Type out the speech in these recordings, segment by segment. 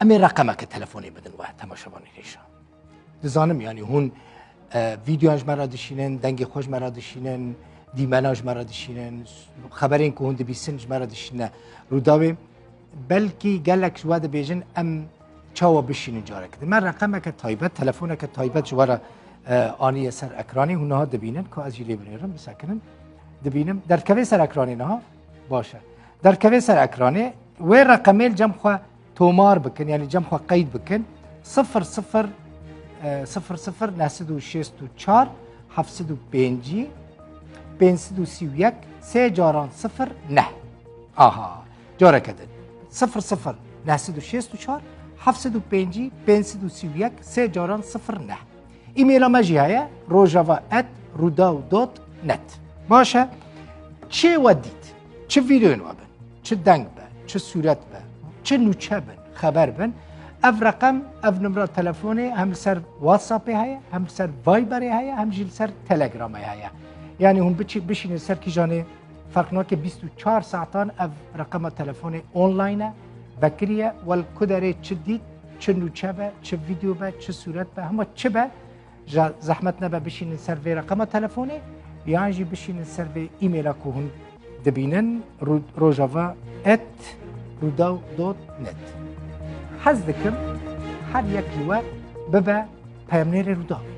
امی رقمک تلفنی بدن و تماشاوانی نیشان دزانم یعنی هون ویدیوش مرا دشینن دنگ خوش مرا دشینن دیمناج مرا دشینن خبرین که هون دبیسنج مرا دشینه روداوی بلکی گلک جواد بیجن ام چاوا بشینن جاره کده من رقمک تایبت تلفونک تایبت جوارا آنی سر اکرانی هونها دبینن که از جیلی بنیرم بسکنن دبینم در کوی سر اکرانی نه باشه در کوی سر اکرانی و رقمیل جمع خو تومار بکن یعنی جمع خو قید بکن 00 00 964 705 531 3 جاران 0 نه آها جاره کدن 00 964 705 531 3 جاران 0 نه ایمیل ما جیه rojava@rudaw.net باشه چه ودید چه ویدیو نوابن چه دنگ بن چه صورت بن چه نوچه بن خبر بن اف رقم اف نمره تلفونی هم سر واتساپی هیا هم سر وایبری هیا هم جیل سر تلگرامی هیا یعنی هم بشین سر کی جانه فرق نکه 24 ساعتان اف رقم تلفونی آنلاینه بکریه ول کدره چه دید چه نوچه به چه ویدیو به چه صورت به همه چه به زحمت نبه بشین سر وی رقم تلفونی یعنی جی بشین سر وی ایمیل که هون دبینن rojava@rudaw.net حز دکم هر یک جوا ببه پیامنیر روداوی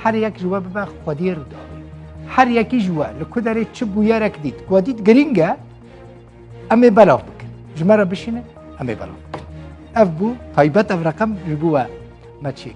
هر یک جوا ببه خودی روداوی هر یکی جوا لکدره چه بویا رک دید گودید گرینگه امی بلاغ بکن جمعه بشینه امی بلاغ بکن اف بو طایبت اف رقم جبوه ما چیه